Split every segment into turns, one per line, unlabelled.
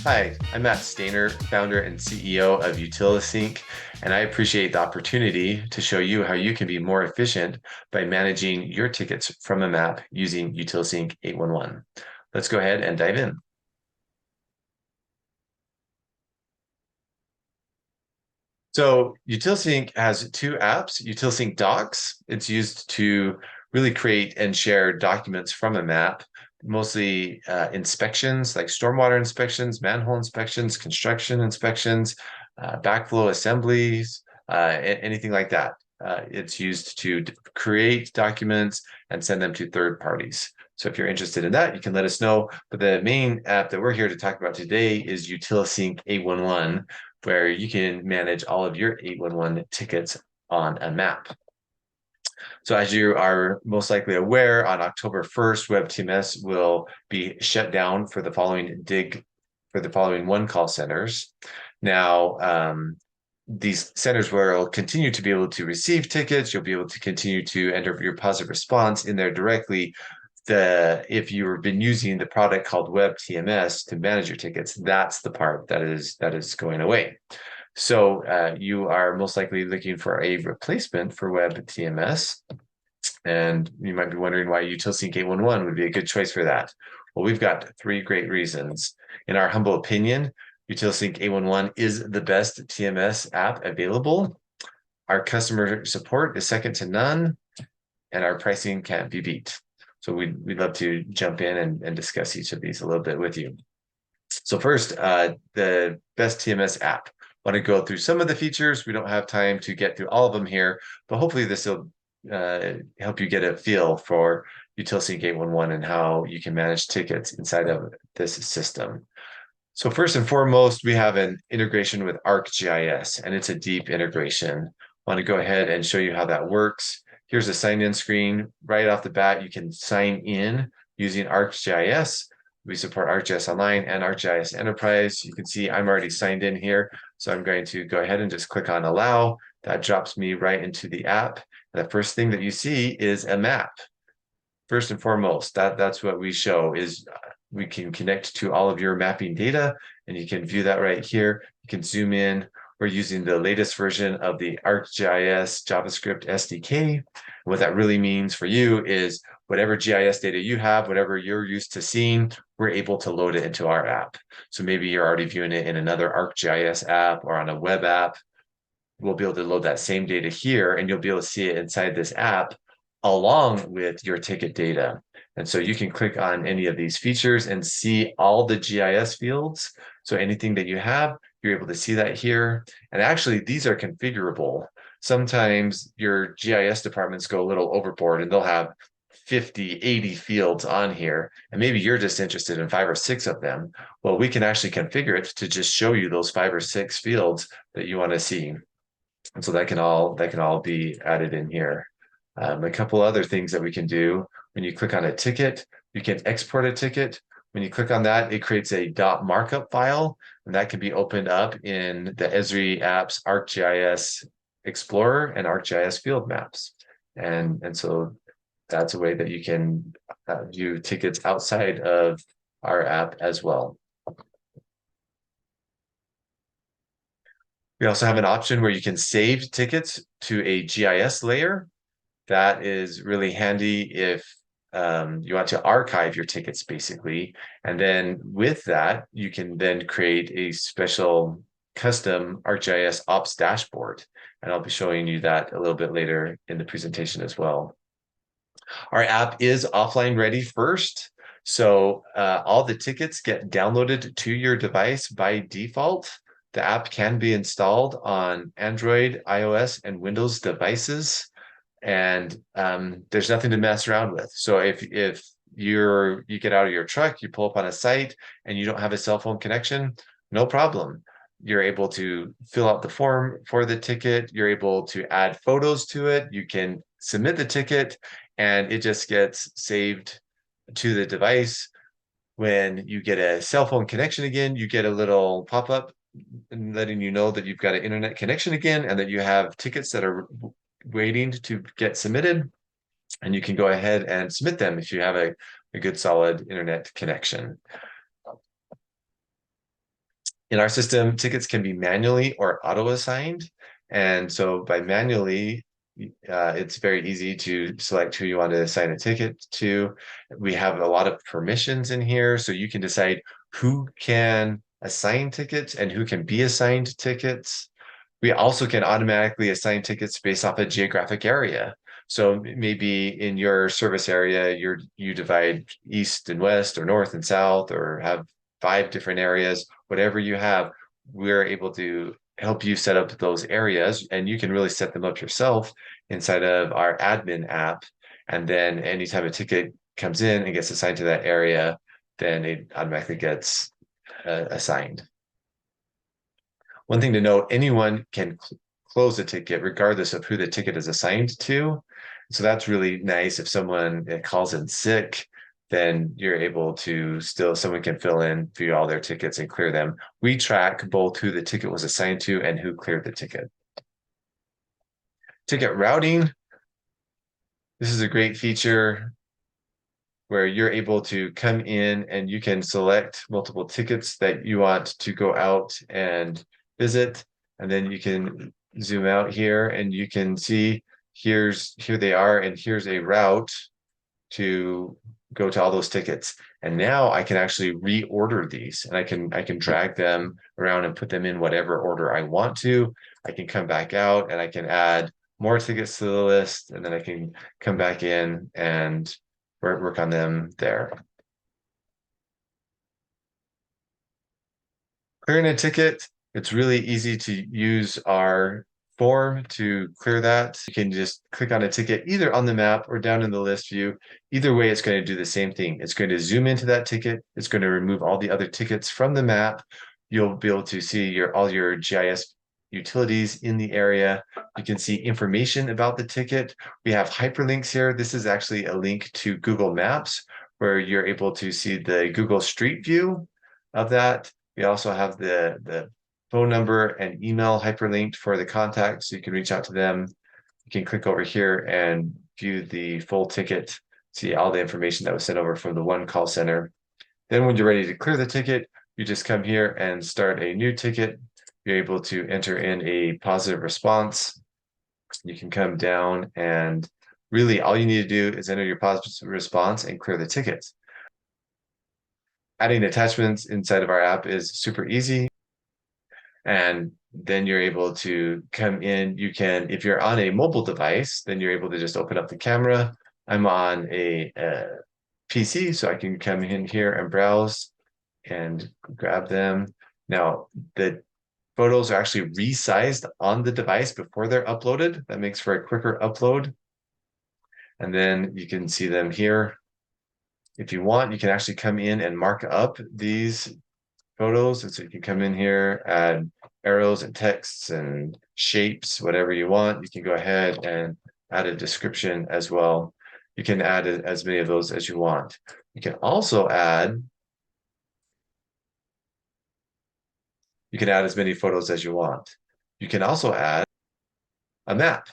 Hi, I'm Matt Stainer, founder and CEO of UtiliSync, and I appreciate the opportunity to show you how you can be more efficient by managing your tickets from a map using UtiliSync 811. Let's go ahead and dive in. So UtiliSync has two apps, UtiliSync Docs. It's used to really create and share documents from a map, mostly inspections like stormwater inspections, manhole inspections, construction inspections, backflow assemblies, anything like that. It's used to create documents and send them to third parties. So if you're interested in that, you can let us know. But the main app that we're here to talk about today is UtiliSync 811, where you can manage all of your 811 tickets on a map. So as you are most likely aware, on October 1st, WebTMS will be shut down for the following one call centers. Now, these centers will continue to be able to receive tickets. You'll be able to continue to enter your positive response in there directly. If you've been using the product called WebTMS to manage your tickets, that's the part that is going away. So you are most likely looking for a replacement for WebTMS. And you might be wondering why UtiliSync811 would be a good choice for that. Well, we've got three great reasons. In our humble opinion, UtiliSync811 is the best TMS app available. Our customer support is second to none, and our pricing can't be beat. So we'd love to jump in and discuss each of these a little bit with you. So first, the best TMS app. Want to go through some of the features. We don't have time to get through all of them here, but hopefully this will help you get a feel for UtiliSync 811 and how you can manage tickets inside of this system. So first and foremost, we have an integration with ArcGIS, and it's a deep integration. Want to go ahead and show you how that works. Here's a sign-in screen. Right off the bat, you can sign in using ArcGIS. We support ArcGIS Online and ArcGIS Enterprise. You can see I'm already signed in here, so I'm going to go ahead and just click on Allow. That drops me right into the app. The first thing that you see is a map. First and foremost, that's what we show is we can connect to all of your mapping data, and you can view that right here. You can zoom in. We're using the latest version of the ArcGIS JavaScript SDK. What that really means for you is whatever GIS data you have, whatever you're used to seeing, we're able to load it into our app. So maybe you're already viewing it in another ArcGIS app or on a web app. We'll be able to load that same data here, and you'll be able to see it inside this app along with your ticket data. And so you can click on any of these features and see all the GIS fields. So anything that you have, you're able to see that here. And actually, these are configurable. Sometimes your GIS departments go a little overboard and they'll have 50, 80 fields on here, and maybe you're just interested in 5 or 6 of them. Well, we can actually configure it to just show you those 5 or 6 fields that you want to see. And so that can all be added in here. A couple other things that we can do. When you click on a ticket, you can export a ticket. When you click on that, it creates a .markup file, and that can be opened up in the Esri app's ArcGIS Explorer and ArcGIS Field Maps. And so that's a way that you can view tickets outside of our app as well. We also have an option where you can save tickets to a GIS layer. That is really handy if you want to archive your tickets, basically. And then with that, you can then create a special custom ArcGIS Ops dashboard. And I'll be showing you that a little bit later in the presentation as well. Our app is offline ready first. So all the tickets get downloaded to your device by default. The app can be installed on Android, iOS, and Windows devices. And there's nothing to mess around with. So if you get out of your truck, you pull up on a site and you don't have a cell phone connection, no problem. You're able to fill out the form for the ticket. You're able to add photos to it. You can submit the ticket and it just gets saved to the device. When you get a cell phone connection again, you get a little pop-up letting you know that you've got an internet connection again and that you have tickets that are waiting to get submitted, and you can go ahead and submit them if you have a good solid internet connection. In our system, tickets can be manually or auto-assigned. And so by manually, it's very easy to select who you want to assign a ticket to. We have a lot of permissions in here, so you can decide who can assign tickets and who can be assigned tickets. We also can automatically assign tickets based off a geographic area. So maybe in your service area, you divide east and west or north and south, or have 5 different areas, whatever you have, we're able to help you set up those areas, and you can really set them up yourself inside of our admin app. And then anytime a ticket comes in and gets assigned to that area, then it automatically gets assigned. One thing to note, anyone can close a ticket regardless of who the ticket is assigned to. So that's really nice. If someone calls in sick, then you're able to someone can fill in, view all their tickets and clear them. We track both who the ticket was assigned to and who cleared the ticket. Ticket routing. This is a great feature where you're able to come in and you can select multiple tickets that you want to go out and visit. And then you can zoom out here and you can see here they are, and here's a route to go to all those tickets. And now I can actually reorder these, and I can drag them around and put them in whatever order I want to. I can come back out and I can add more tickets to the list, and then I can come back in and work on them there. Clearing a ticket, it's really easy to use our form to clear that. You can just click on a ticket either on the map or down in the list view. Either way, it's going to do the same thing. It's going to zoom into that ticket. It's going to remove all the other tickets from the map. You'll be able to see all your GIS utilities in the area. You can see information about the ticket. We have hyperlinks here. This is actually a link to Google Maps, where you're able to see the Google Street View of that. We also have the phone number and email hyperlinked for the contact, so you can reach out to them. You can click over here and view the full ticket, see all the information that was sent over from the one call center. Then when you're ready to clear the ticket, you just come here and start a new ticket. You're able to enter in a positive response. You can come down, and really all you need to do is enter your positive response and clear the ticket. Adding attachments inside of our app is super easy. And then you're able to come in. You can, if you're on a mobile device, then you're able to just open up the camera. I'm on a PC, so I can come in here and browse and grab them. Now, the photos are actually resized on the device before they're uploaded. That makes for a quicker upload. And then you can see them here. If you want, you can actually come in and mark up these photos. And so you can come in here, add arrows and texts and shapes, whatever you want. You can go ahead and add a description as well. You can add as many of those as you want. You can also add as many photos as you want. You can also add a map.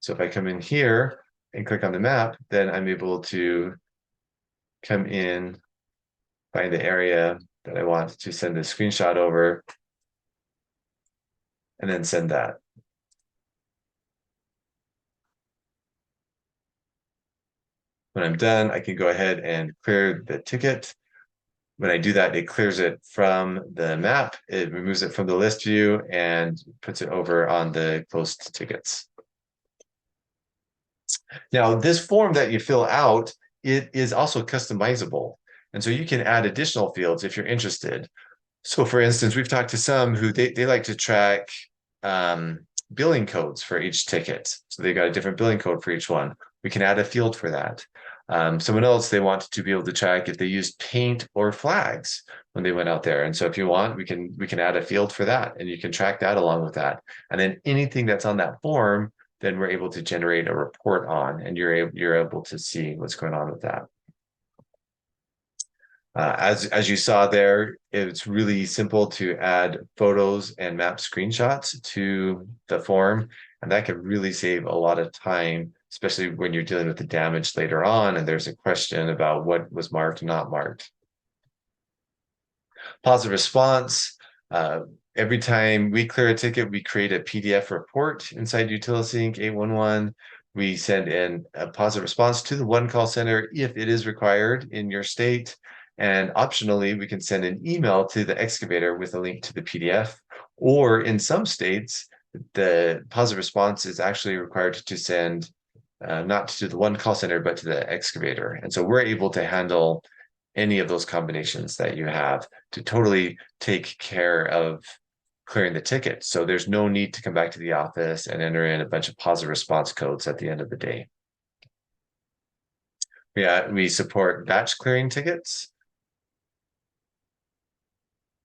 So if I come in here and click on the map, then I'm able to come in, find the area that I want to send a screenshot over, and then send that. When I'm done, I can go ahead and clear the ticket. When I do that, it clears it from the map, it removes it from the list view, and puts it over on the closed tickets. Now, this form that you fill out, it is also customizable. And so you can add additional fields if you're interested. So for instance, we've talked to some who they like to track billing codes for each ticket. So they got a different billing code for each one. We can add a field for that. Someone else, they want to be able to track if they used paint or flags when they went out there. And so if you want, we can add a field for that, and you can track that along with that. And then anything that's on that form, then we're able to generate a report on, and you're able to see what's going on with that. As you saw there, it's really simple to add photos and map screenshots to the form, and that can really save a lot of time, especially when you're dealing with the damage later on and there's a question about what was marked and not marked. Positive response. Every time we clear a ticket, we create a PDF report inside UtiliSync811. We send in a positive response to the one call center if it is required in your state. And optionally, we can send an email to the excavator with a link to the PDF. Or in some states, the positive response is actually required to send not to the one call center, but to the excavator. And so we're able to handle any of those combinations that you have to totally take care of clearing the ticket. So there's no need to come back to the office and enter in a bunch of positive response codes at the end of the day. Yeah, we support batch clearing tickets.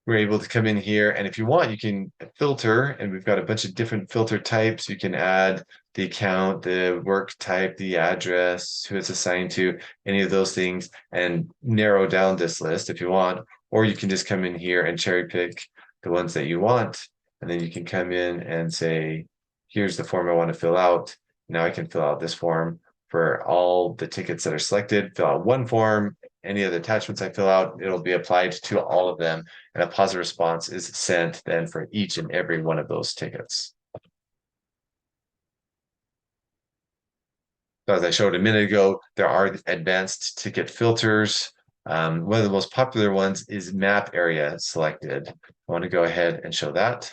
We're able to come in here, and if you want, you can filter, and we've got a bunch of different filter types. You can add the account, the work type, the address, who it's assigned to, any of those things, and narrow down this list if you want. Or you can just come in here and cherry pick the ones that you want, and then you can come in and say, here's the form I want to fill out. Now I can fill out this form for all the tickets that are selected, fill out one form. Any of the attachments I fill out, it'll be applied to all of them, and a positive response is sent then for each and every one of those tickets. So as I showed a minute ago, there are advanced ticket filters. One of the most popular ones is map area selected. I want to go ahead and show that.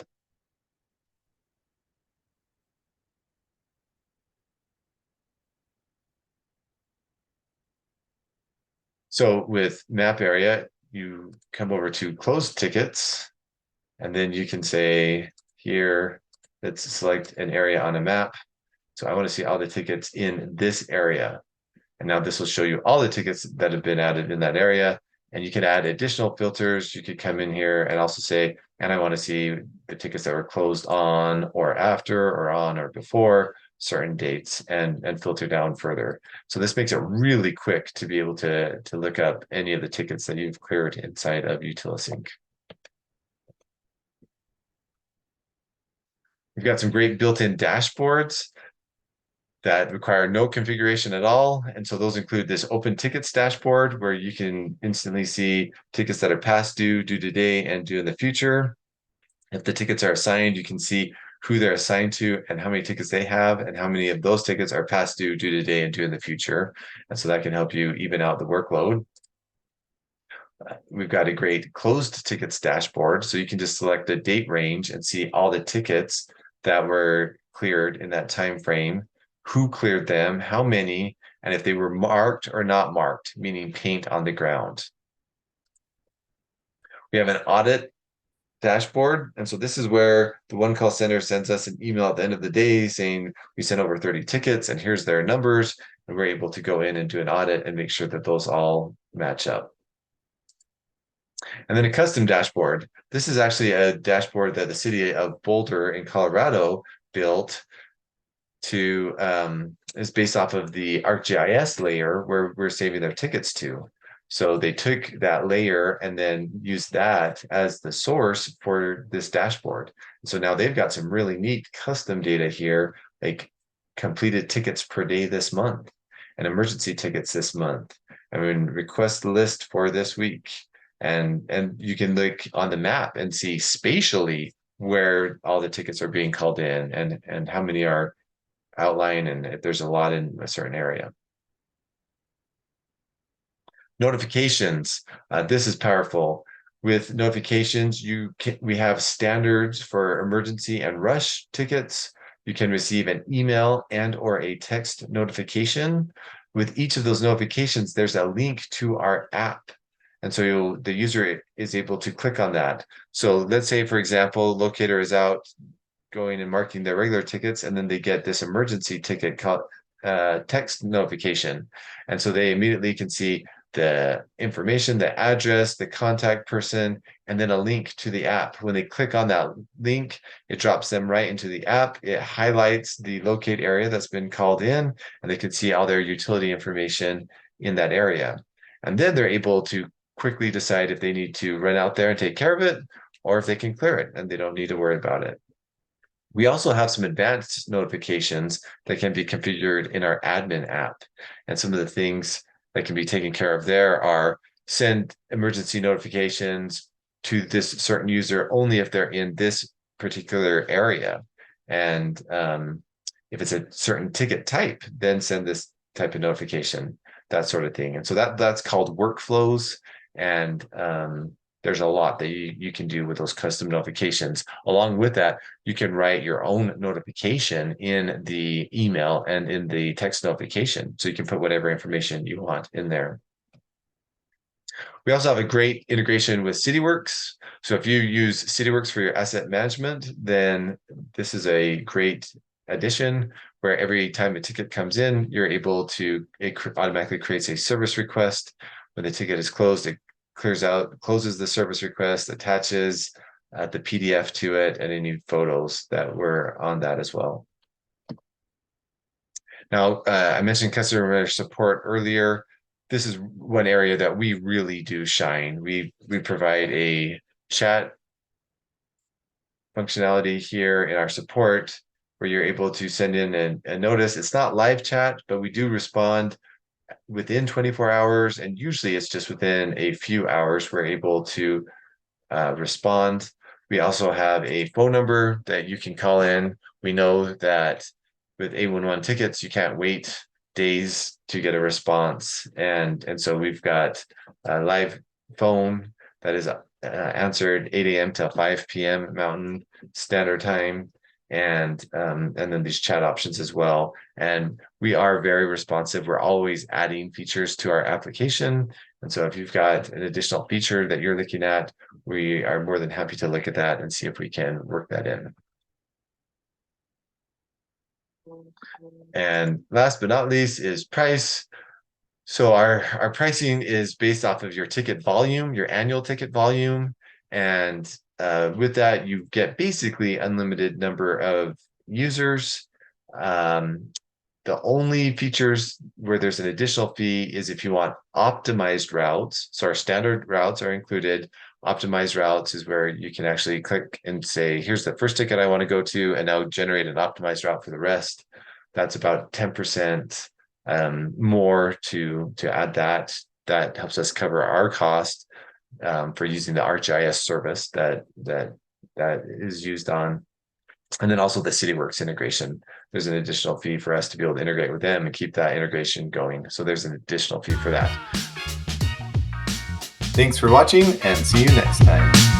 So with map area, you come over to closed tickets, and then you can say here, let's select an area on a map. So I want to see all the tickets in this area. And now this will show you all the tickets that have been added in that area. And you can add additional filters. You could come in here and also say, and I want to see the tickets that were closed on or after or on or before certain dates, and filter down further. So this makes it really quick to be able to look up any of the tickets that you've cleared inside of UtiliSync. We've got some great built-in dashboards that require no configuration at all. And so those include this open tickets dashboard where you can instantly see tickets that are past due, due today, and due in the future. If the tickets are assigned, you can see who they're assigned to and how many tickets they have and how many of those tickets are past due, due today, and due in the future. And so that can help you even out the workload. We've got a great closed tickets dashboard. So you can just select a date range and see all the tickets that were cleared in that time frame, who cleared them, how many, and if they were marked or not marked, meaning paint on the ground. We have an audit dashboard. And so this is where the one call center sends us an email at the end of the day saying we sent over 30 tickets and here's their numbers. And we're able to go in and do an audit and make sure that those all match up. And then a custom dashboard. This is actually a dashboard that the city of Boulder in Colorado built to is based off of the ArcGIS layer where we're saving their tickets to. So they took that layer and then used that as the source for this dashboard. So now they've got some really neat custom data here, like completed tickets per day this month and emergency tickets this month. I mean, request list for this week. And you can look on the map and see spatially where all the tickets are being called in and how many are outlined and if there's a lot in a certain area. Notifications. This is powerful. With notifications, we have standards for emergency and rush tickets. You can receive an email and or a text notification. With each of those notifications, there's a link to our app. And so the user is able to click on that. So let's say, for example, locator is out going and marking their regular tickets, and then they get this emergency ticket called text notification. And so they immediately can see the information, the address, the contact person, and then a link to the app. When they click on that link, it drops them right into the app. It highlights the locate area that's been called in, and they can see all their utility information in that area. And then they're able to quickly decide if they need to run out there and take care of it, or if they can clear it and they don't need to worry about it. We also have some advanced notifications that can be configured in our admin app. And some of the things that can be taken care of there are send emergency notifications to this certain user only if they're in this particular area. And if it's a certain ticket type, then send this type of notification, that sort of thing. And so that's called workflows. And there's a lot that you can do with those custom notifications. Along with that, you can write your own notification in the email and in the text notification. So you can put whatever information you want in there. We also have a great integration with CityWorks. So if you use CityWorks for your asset management, then this is a great addition where every time a ticket comes in, you're able to, it automatically creates a service request. When the ticket is closed, it closes the service request, attaches the PDF to it, and any photos that were on that as well. Now, I mentioned customer support earlier. This is one area that we really do shine. We provide a chat functionality here in our support where you're able to send in a notice. It's not live chat, but we do respond within 24 hours, and usually it's just within a few hours we're able to respond. We also have a phone number that you can call in. We know that with 811 tickets, you can't wait days to get a response. And so we've got a live phone that is answered 8 a.m. to 5 p.m. Mountain Standard Time. And then these chat options as well. And we are very responsive. We're always adding features to our application. And so if you've got an additional feature that you're looking at, we are more than happy to look at that and see if we can work that in. And last but not least is price. So our pricing is based off of your ticket volume, your annual ticket volume. And with that, you get basically unlimited number of users. The only features where there's an additional fee is if you want optimized routes. So our standard routes are included. Optimized routes is where you can actually click and say, here's the first ticket I want to go to, and now generate an optimized route for the rest. That's about 10% more to add that. That helps us cover our cost for using the ArcGIS service that is used on. And then also the CityWorks integration. There's an additional fee for us to be able to integrate with them and keep that integration going. So there's an additional fee for that. Thanks for watching, and see you next time.